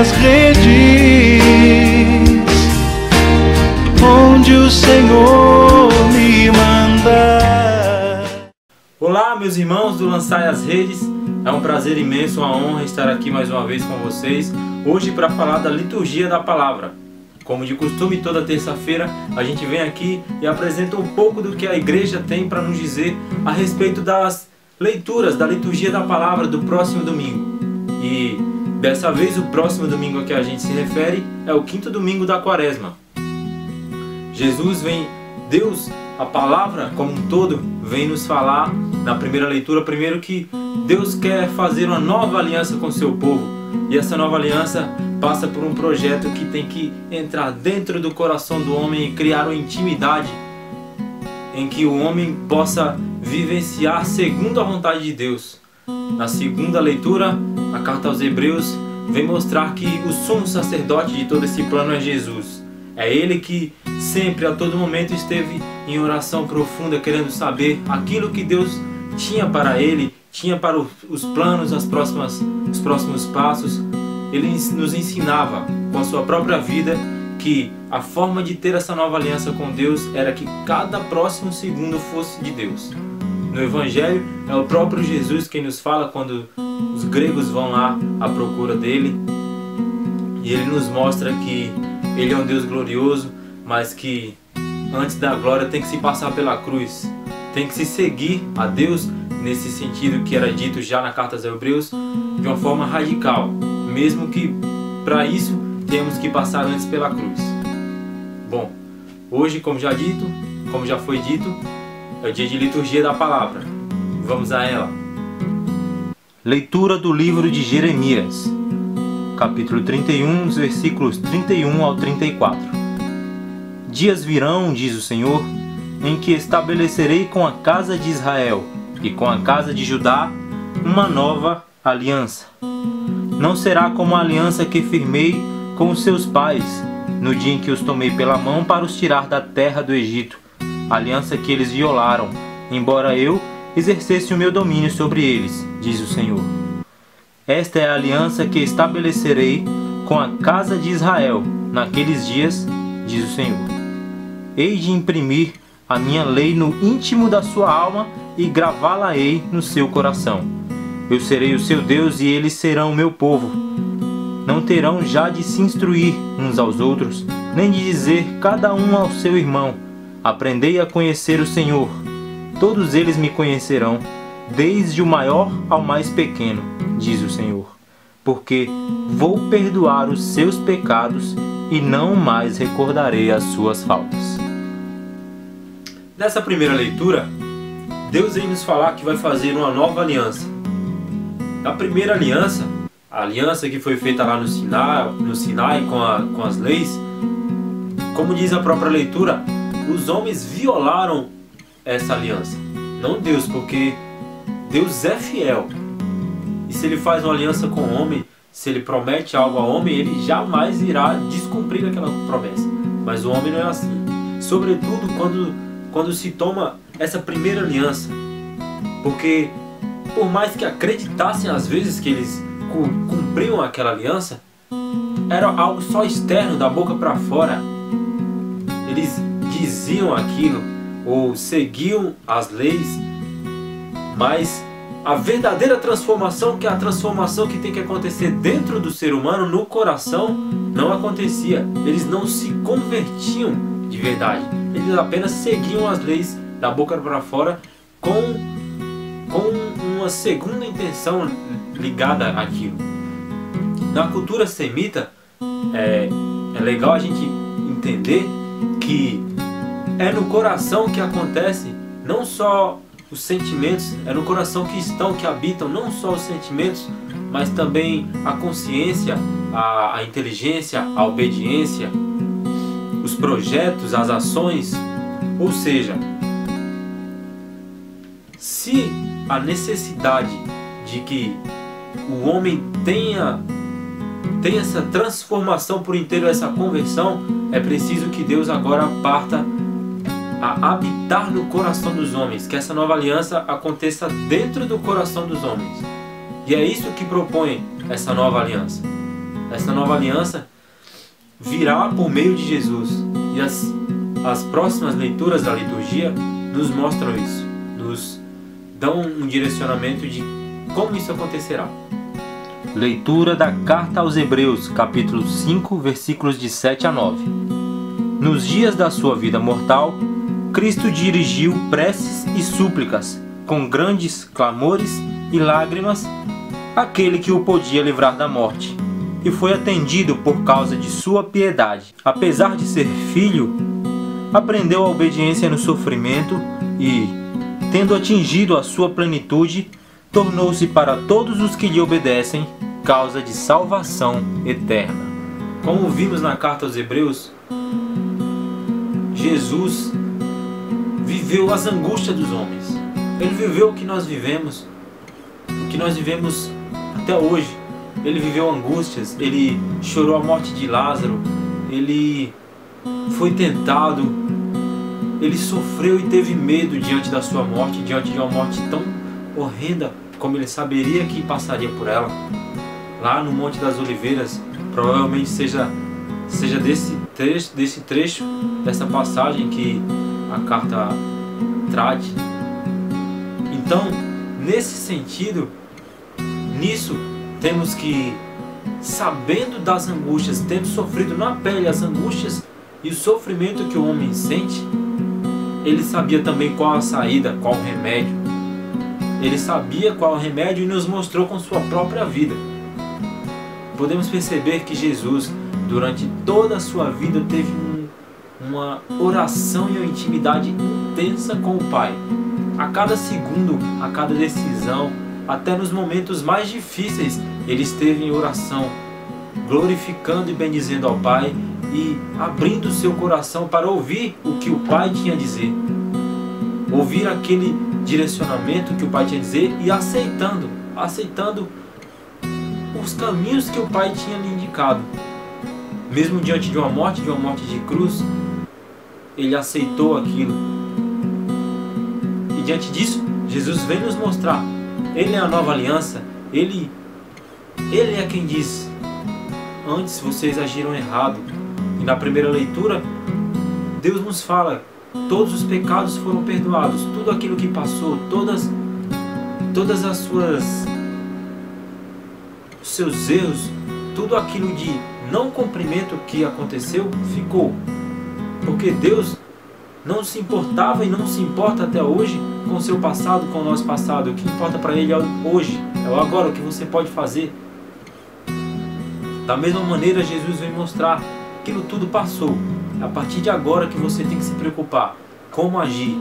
as redes onde o Senhor me mandar. Olá, meus irmãos do Lançai as Redes. É um prazer imenso, uma honra estar aqui mais uma vez com vocês, hoje para falar da liturgia da palavra. Como de costume, toda terça-feira a gente vem aqui e apresenta um pouco do que a igreja tem para nos dizer a respeito das leituras da liturgia da palavra do próximo domingo. E dessa vez o próximo domingo a que a gente se refere é o quinto domingo da Quaresma. Deus, a palavra como um todo, vem nos falar na primeira leitura, primeiro que Deus quer fazer uma nova aliança com o seu povo. E essa nova aliança passa por um projeto que tem que entrar dentro do coração do homem e criar uma intimidade em que o homem possa vivenciar segundo a vontade de Deus. Na segunda leitura, a carta aos Hebreus vem mostrar que o sumo sacerdote de todo esse plano é Jesus. É Ele que sempre, a todo momento, esteve em oração profunda, querendo saber aquilo que Deus tinha para Ele, tinha para os planos, os próximos passos. Ele nos ensinava com a sua própria vida que a forma de ter essa nova aliança com Deus era que cada próximo segundo fosse de Deus. No Evangelho é o próprio Jesus quem nos fala quando os gregos vão lá à procura dele. E ele nos mostra que ele é um Deus glorioso, mas que antes da glória tem que se passar pela cruz. Tem que se seguir a Deus nesse sentido que era dito já na carta aos Hebreus, de uma forma radical. Mesmo que para isso temos que passar antes pela cruz. Bom, hoje, como já foi dito, é o dia de liturgia da palavra. Vamos a ela. Leitura do livro de Jeremias, capítulo 31, dos versículos 31 ao 34. Dias virão, diz o Senhor, em que estabelecerei com a casa de Israel e com a casa de Judá uma nova aliança. Não será como a aliança que firmei com os seus pais, no dia em que os tomei pela mão para os tirar da terra do Egito, aliança que eles violaram, embora eu exercesse o meu domínio sobre eles, diz o Senhor. Esta é a aliança que estabelecerei com a casa de Israel naqueles dias, diz o Senhor. Hei de imprimir a minha lei no íntimo da sua alma e gravá-la-ei no seu coração. Eu serei o seu Deus e eles serão o meu povo. Não terão já de se instruir uns aos outros, nem de dizer cada um ao seu irmão: aprendei a conhecer o Senhor. Todos eles me conhecerão, desde o maior ao mais pequeno, diz o Senhor. Porque vou perdoar os seus pecados e não mais recordarei as suas faltas. Nessa primeira leitura, Deus vem nos falar que vai fazer uma nova aliança. A primeira aliança, a aliança que foi feita lá no Sinai com as leis, como diz a própria leitura, os homens violaram essa aliança. Não Deus, porque Deus é fiel. E se Ele faz uma aliança com o homem, se Ele promete algo ao homem, Ele jamais irá descumprir aquela promessa. Mas o homem não é assim. Sobretudo quando se toma essa primeira aliança. Porque por mais que acreditassem às vezes que eles cumpriam aquela aliança, era algo só externo, da boca para fora. Eles diziam aquilo ou seguiam as leis, mas a verdadeira transformação, que é a transformação que tem que acontecer dentro do ser humano, no coração, não acontecia. Eles não se convertiam de verdade. Eles apenas seguiam as leis da boca para fora com uma segunda intenção ligada àquilo. Na cultura semita, é legal a gente entender que é no coração que acontece não só os sentimentos, é no coração que habitam não só os sentimentos, mas também a consciência, a inteligência, a obediência, os projetos, as ações. Ou seja, se a necessidade de que o homem tenha essa transformação por inteiro, essa conversão, é preciso que Deus agora parta a habitar no coração dos homens, que essa nova aliança aconteça dentro do coração dos homens. E é isso que propõe essa nova aliança. Essa nova aliança virá por meio de Jesus. E as próximas leituras da liturgia nos mostram isso, nos dão um direcionamento de como isso acontecerá. Leitura da Carta aos Hebreus, capítulo 5, versículos de 7 a 9. Nos dias da sua vida mortal, Cristo dirigiu preces e súplicas, com grandes clamores e lágrimas, àquele que o podia livrar da morte, e foi atendido por causa de sua piedade. Apesar de ser filho, aprendeu a obediência no sofrimento e, tendo atingido a sua plenitude, tornou-se para todos os que lhe obedecem causa de salvação eterna. Como vimos na carta aos Hebreus, Jesus viveu as angústias dos homens. Ele viveu o que nós vivemos até hoje. Ele viveu angústias, ele chorou a morte de Lázaro, ele foi tentado, ele sofreu e teve medo diante da sua morte, diante de uma morte tão horrenda como ele saberia que passaria por ela. Lá no Monte das Oliveiras, provavelmente seja desse trecho, dessa passagem que a carta trate. Então, nesse sentido, nisso temos que, sabendo das angústias, tendo sofrido na pele as angústias e o sofrimento que o homem sente, ele sabia também qual a saída, qual o remédio. Ele sabia qual o remédio e nos mostrou com sua própria vida. Podemos perceber que Jesus, durante toda a sua vida, teve uma oração e uma intimidade intensa com o Pai. A cada segundo, a cada decisão, até nos momentos mais difíceis, ele esteve em oração, glorificando e bendizendo ao Pai e abrindo o seu coração para ouvir o que o Pai tinha a dizer. Ouvir aquele direcionamento que o Pai tinha a dizer e aceitando os caminhos que o Pai tinha lhe indicado. Mesmo diante de uma morte de cruz, ele aceitou aquilo. E diante disso, Jesus vem nos mostrar. Ele é a nova aliança. Ele é quem diz: antes vocês agiram errado. E na primeira leitura, Deus nos fala: todos os pecados foram perdoados. Tudo aquilo que passou, todas as seus erros, tudo aquilo de não cumprimento que aconteceu, ficou. Porque Deus não se importava e não se importa até hoje com o seu passado, com o nosso passado. O que importa para Ele é o hoje, é o agora, o que você pode fazer. Da mesma maneira, Jesus vem mostrar: aquilo tudo passou. É a partir de agora que você tem que se preocupar. Como agir?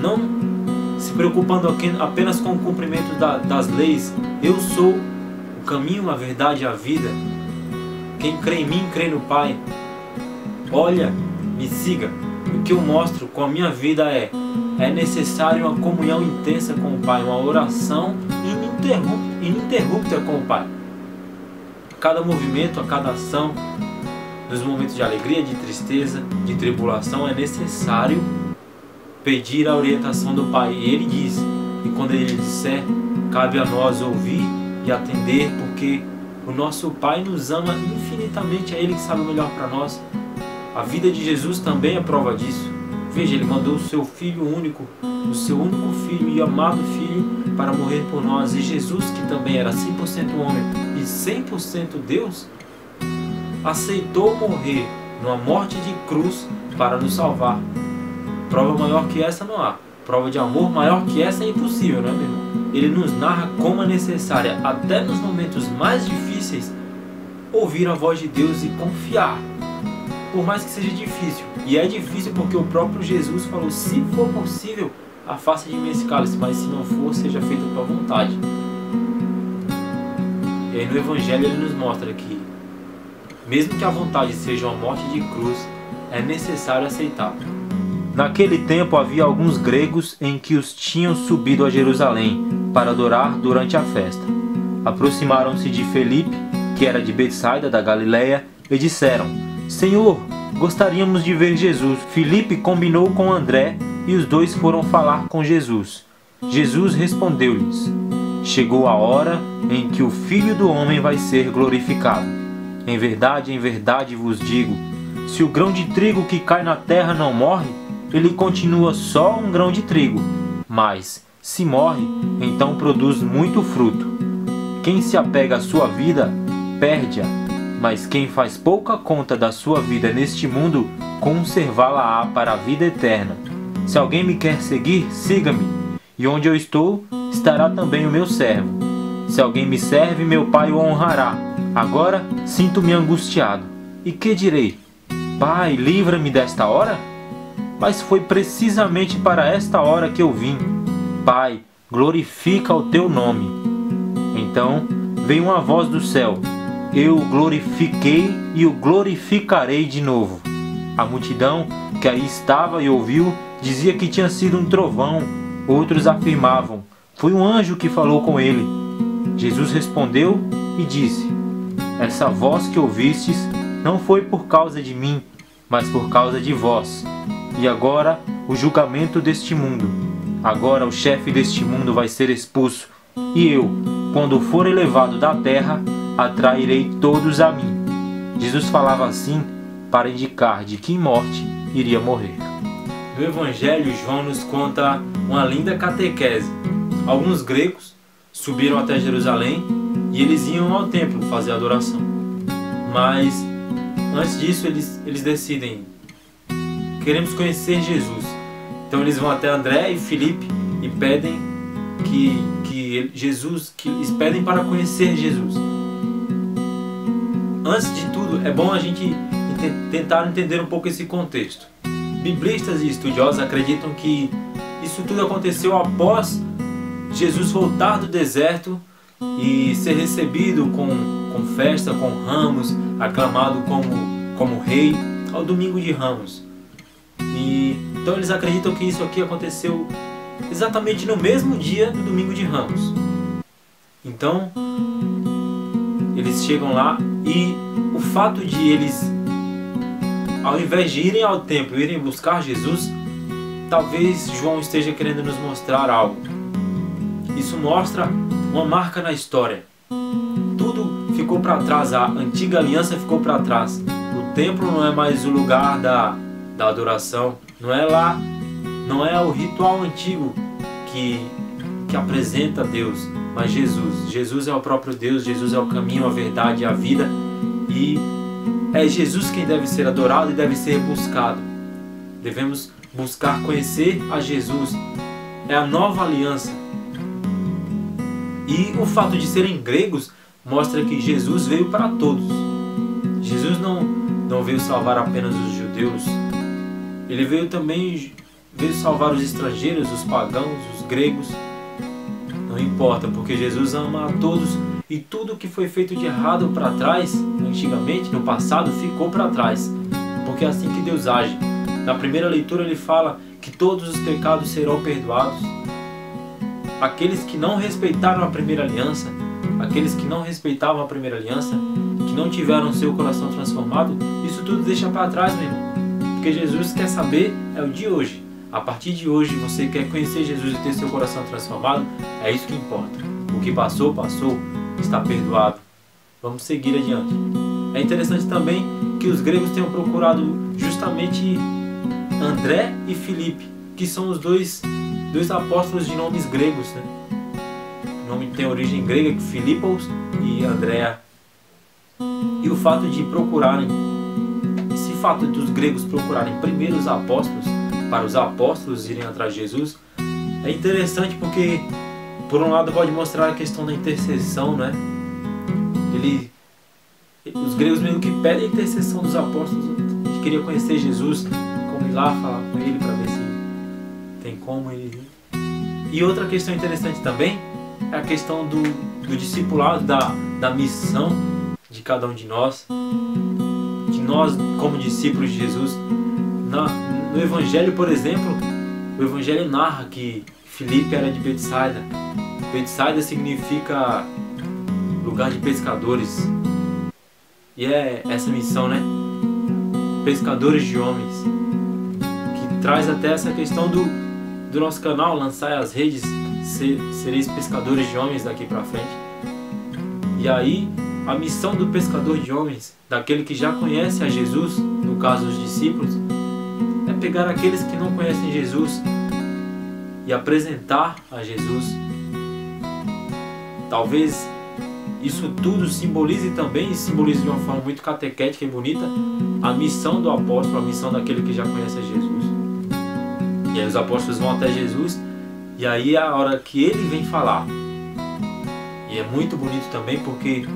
Não se preocupando apenas com o cumprimento das leis. Eu sou o caminho, a verdade e a vida. Quem crê em mim, crê no Pai. Olha, me siga. O que eu mostro com a minha vida é necessário uma comunhão intensa com o Pai, uma oração ininterrupta com o Pai. A cada movimento, a cada ação, nos momentos de alegria, de tristeza, de tribulação, é necessário pedir a orientação do Pai. E Ele diz, e quando Ele disser, cabe a nós ouvir e atender, porque o nosso Pai nos ama infinitamente, é Ele que sabe o melhor para nós. A vida de Jesus também é prova disso. Veja, Ele mandou o seu Filho único, o seu único Filho e amado Filho para morrer por nós. E Jesus, que também era 100% homem e 100% Deus, aceitou morrer numa morte de cruz para nos salvar. Prova maior que essa não há. Prova de amor maior que essa é impossível, não é, meu irmão? Ele nos narra como é necessária, até nos momentos mais difíceis, ouvir a voz de Deus e confiar. Por mais que seja difícil. E é difícil porque o próprio Jesus falou: se for possível, afasta de mim esse cálice, mas se não for, seja feita a tua vontade. E aí no Evangelho ele nos mostra que, mesmo que a vontade seja uma morte de cruz, é necessário aceitar. Naquele tempo havia alguns gregos em que os tinham subido a Jerusalém para adorar durante a festa. Aproximaram-se de Felipe, que era de Betsaida da Galileia, e disseram: Senhor, gostaríamos de ver Jesus. Felipe combinou com André e os dois foram falar com Jesus. Jesus respondeu-lhes: Chegou a hora em que o Filho do Homem vai ser glorificado. em verdade vos digo, se o grão de trigo que cai na terra não morre, ele continua só um grão de trigo, mas, se morre, então produz muito fruto. Quem se apega à sua vida, perde-a, mas quem faz pouca conta da sua vida neste mundo, conservá-la-á para a vida eterna. Se alguém me quer seguir, siga-me, e onde eu estou, estará também o meu servo. Se alguém me serve, meu Pai o honrará. Agora sinto-me angustiado. E que direi? Pai, livra-me desta hora? Mas foi precisamente para esta hora que eu vim. Pai, glorifica o teu nome. Então veio uma voz do céu. Eu o glorifiquei e o glorificarei de novo. A multidão que aí estava e ouviu dizia que tinha sido um trovão. Outros afirmavam: foi um anjo que falou com ele. Jesus respondeu e disse: essa voz que ouvistes não foi por causa de mim, mas por causa de vós. E agora o julgamento deste mundo. Agora o chefe deste mundo vai ser expulso. E eu, quando for elevado da terra, atrairei todos a mim. Jesus falava assim para indicar de que morte iria morrer. No Evangelho, João nos conta uma linda catequese. Alguns gregos subiram até Jerusalém e eles iam ao templo fazer adoração. Mas antes disso eles decidem: queremos conhecer Jesus. Então eles vão até André e Filipe e pedem eles pedem para conhecer Jesus. Antes de tudo, é bom a gente tentar entender um pouco esse contexto. Biblistas e estudiosos acreditam que isso tudo aconteceu após Jesus voltar do deserto e ser recebido com festa, com ramos, aclamado como rei, ao domingo de Ramos. Então eles acreditam que isso aqui aconteceu exatamente no mesmo dia do domingo de Ramos. Então eles chegam lá e o fato de eles, ao invés de irem ao templo, irem buscar Jesus, talvez João esteja querendo nos mostrar algo. Isso mostra uma marca na história. Tudo ficou para trás, a antiga aliança ficou para trás. O templo não é mais o lugar da adoração, não é lá, não é o ritual antigo que apresenta Deus, mas Jesus. Jesus é o próprio Deus, Jesus é o caminho, a verdade e a vida, e é Jesus quem deve ser adorado e deve ser buscado. Devemos buscar conhecer a Jesus. É a nova aliança. E o fato de serem gregos mostra que Jesus veio para todos. Jesus não veio salvar apenas os judeus. Ele veio salvar os estrangeiros, os pagãos, os gregos. Não importa, porque Jesus ama a todos e tudo que foi feito de errado para trás, antigamente, no passado, ficou para trás. Porque é assim que Deus age. Na primeira leitura ele fala que todos os pecados serão perdoados. Aqueles que não respeitaram a primeira aliança, aqueles que não respeitavam a primeira aliança, que não tiveram seu coração transformado, isso tudo deixa para trás, meu irmão. Porque Jesus quer saber é o de hoje. A partir de hoje você quer conhecer Jesus e ter seu coração transformado, é isso que importa. O que passou, passou, está perdoado. Vamos seguir adiante. É interessante também que os gregos tenham procurado justamente André e Filipe, que são os dois apóstolos de nomes gregos, né? O nome tem origem grega, que Filipos e Andréa. E o fato de procurarem, esse fato dos gregos procurarem primeiro os apóstolos, para os apóstolos irem atrás de Jesus, é interessante porque, por um lado, pode mostrar a questão da intercessão, né? Os gregos mesmo que pedem a intercessão dos apóstolos, a gente queria conhecer Jesus, como ir lá falar com ele para ver se tem como ele. E outra questão interessante também é a questão do discipulado, da missão de cada um de nós como discípulos de Jesus. No Evangelho, por exemplo, o Evangelho narra que Filipe era de Betsaida. Betsaida significa lugar de pescadores. E é essa missão, né? Pescadores de homens. Que traz até essa questão do nosso canal, lançar as redes, sereis pescadores de homens daqui pra frente. E aí, A missão do pescador de homens, daquele que já conhece a Jesus, no caso os discípulos, é pegar aqueles que não conhecem Jesus e apresentar a Jesus. Talvez isso tudo simbolize também, e simbolize de uma forma muito catequética e bonita, a missão do apóstolo, a missão daquele que já conhece a Jesus. E aí os apóstolos vão até Jesus, e aí é a hora que ele vem falar. E é muito bonito também porque,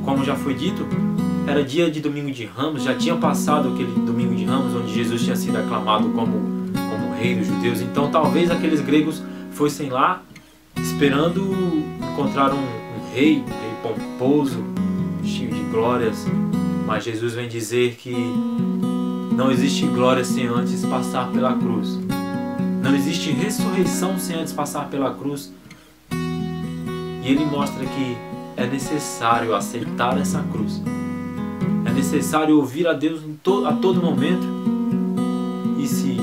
como já foi dito, era dia de Domingo de Ramos, já tinha passado aquele Domingo de Ramos, onde Jesus tinha sido aclamado como rei dos judeus. Então talvez aqueles gregos fossem lá esperando encontrar um rei pomposo, cheio de glórias. Mas Jesus vem dizer que não existe glória sem antes passar pela cruz. Não existe ressurreição sem antes passar pela cruz. E ele mostra que é necessário aceitar essa cruz. É necessário ouvir a Deus a todo momento. E se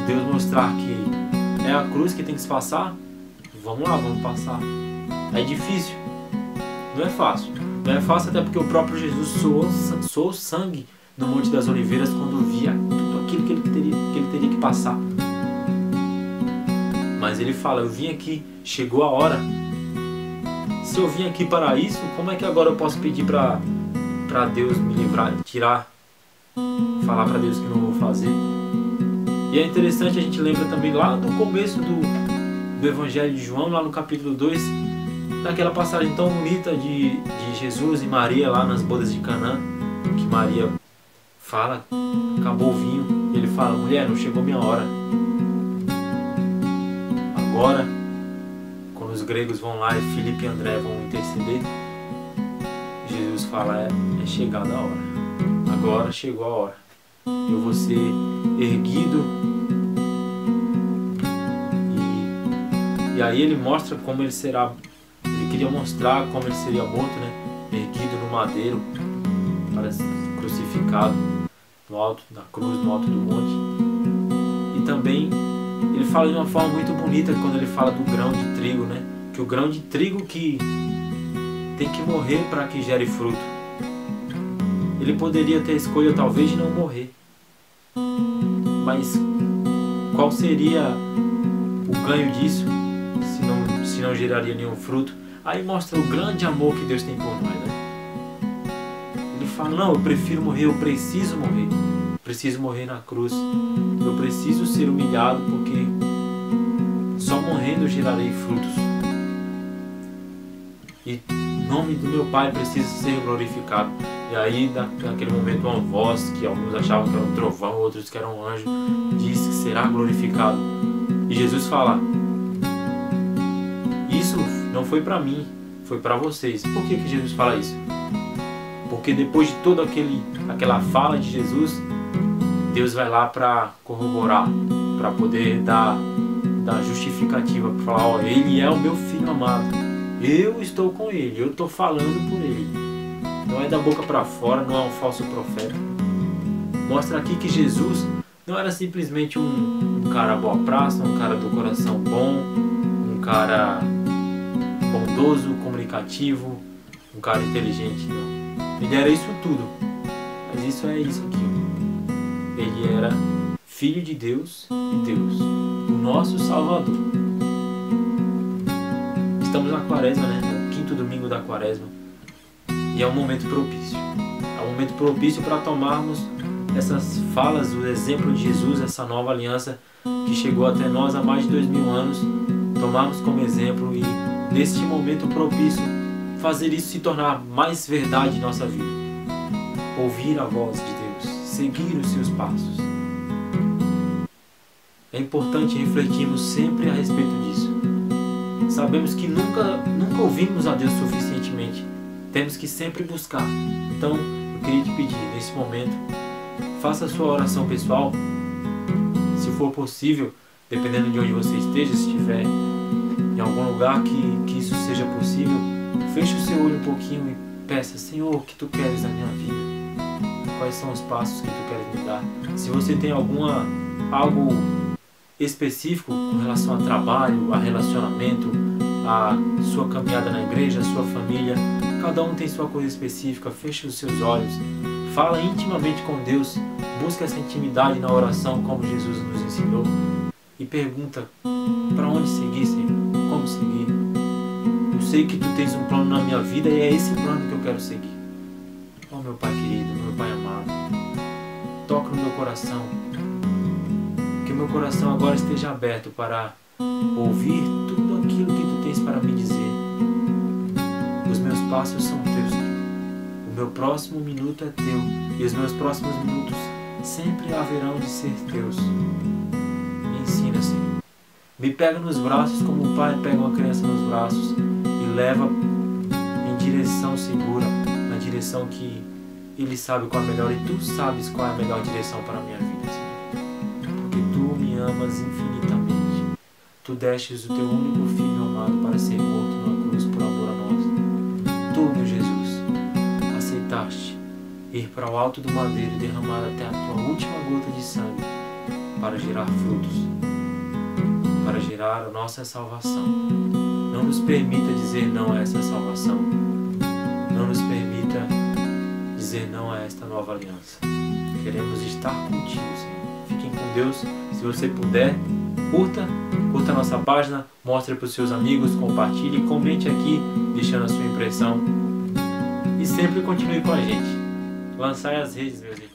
Deus mostrar que é a cruz que tem que se passar, vamos lá, vamos passar. É difícil, não é fácil. Não é fácil até porque o próprio Jesus soou sangue no Monte das Oliveiras quando via tudo aquilo que ele teria que passar. Mas ele fala, eu vim aqui, chegou a hora. Se eu vim aqui para isso, como é que agora eu posso pedir para Deus me livrar, tirar, falar para Deus que não vou fazer? E é interessante, a gente lembra também lá do começo do Evangelho de João, lá no capítulo 2, naquela passagem tão bonita de Jesus e Maria lá nas bodas de Canaã, que Maria fala, acabou o vinho, e ele fala, mulher, não chegou minha hora. Agora, quando os gregos vão lá e Filipe e André vão interceder, Jesus fala, é chegada a hora. Agora chegou a hora. Eu vou ser erguido. E aí ele mostra como ele será. Ele queria mostrar como ele seria morto, né? Erguido no madeiro, para ser crucificado no alto da cruz, no alto do monte. E também ele fala de uma forma muito bonita quando ele fala do grão de trigo, né? Que o grão de trigo que tem que morrer para que gere fruto. Ele poderia ter a escolha talvez de não morrer. Mas qual seria o ganho disso se não geraria nenhum fruto? Aí mostra o grande amor que Deus tem por nós, né? Ele fala, não, eu prefiro morrer, eu preciso morrer. Preciso morrer na cruz. Eu preciso ser humilhado porque só morrendo eu gerarei frutos. E o nome do meu Pai precisa ser glorificado. E aí, naquele momento, uma voz que alguns achavam que era um trovão, outros que era um anjo, diz que será glorificado. E Jesus fala, isso não foi para mim, foi para vocês. Por que Jesus fala isso? Porque depois de toda aquela fala de Jesus, Deus vai lá para corroborar, para poder dar justificativa, para falar, ó, ele é o meu filho amado. Eu estou com ele, eu estou falando por ele. Não é da boca para fora, não é um falso profeta. Mostra aqui que Jesus não era simplesmente um cara boa praça, um cara do coração bom, um cara bondoso, comunicativo, um cara inteligente, não. Ele era isso tudo, mas isso é isso aqui. Ele era Filho de Deus e Deus, o nosso Salvador. Estamos na quaresma, né? No quinto domingo da quaresma. E é um momento propício. É um momento propício para tomarmos essas falas, o exemplo de Jesus, essa nova aliança que chegou até nós há mais de 2000 anos. Tomarmos como exemplo e, neste momento propício, fazer isso se tornar mais verdade em nossa vida. Ouvir a voz de Deus, seguir os seus passos. É importante refletirmos sempre a respeito disso. Sabemos que nunca ouvimos a Deus suficientemente. Temos que sempre buscar. Então, eu queria te pedir, nesse momento, faça a sua oração pessoal. Se for possível, dependendo de onde você esteja, se estiver em algum lugar que isso seja possível, feche o seu olho um pouquinho e peça, Senhor, o que Tu queres na minha vida? Quais são os passos que Tu queres me dar? Se você tem algo específico com relação a trabalho, a relacionamento, a sua caminhada na igreja, a sua família, Cada um tem sua coisa específica. Feche os seus olhos. Fala intimamente com Deus. Busca essa intimidade na oração, como Jesus nos ensinou. E pergunta, para onde seguir, Senhor? Como seguir? Eu sei que Tu tens um plano na minha vida e é esse plano que eu quero seguir. Oh, meu Pai querido, meu Pai amado, toca no meu coração. Que o meu coração agora esteja aberto para ouvir tudo aquilo que Tu tens para me dizer. Os meus passos são Teus, Senhor. O meu próximo minuto é Teu. E os meus próximos minutos sempre haverão de ser Teus. Me ensina, Senhor. Me pega nos braços como um pai pega uma criança nos braços e leva em direção segura, na direção que Ele sabe qual é a melhor e Tu sabes qual é a melhor direção para a minha vida, Senhor. Porque Tu me amas infinitamente. Tu destes o Teu único Filho amado para ser morto numa cruz por amor a nós. Tu, meu Jesus, aceitaste ir para o alto do madeiro e derramar até a Tua última gota de sangue para gerar frutos, para gerar a nossa salvação. Não nos permita dizer não a essa salvação. Não nos permita dizer não a esta nova aliança. Queremos estar contigo, Senhor. Fiquem com Deus. Se você puder, curta a nossa página, mostre para os seus amigos, compartilhe, comente aqui, deixando a sua impressão. E sempre continue com a gente. Lançai as redes, meus irmãos.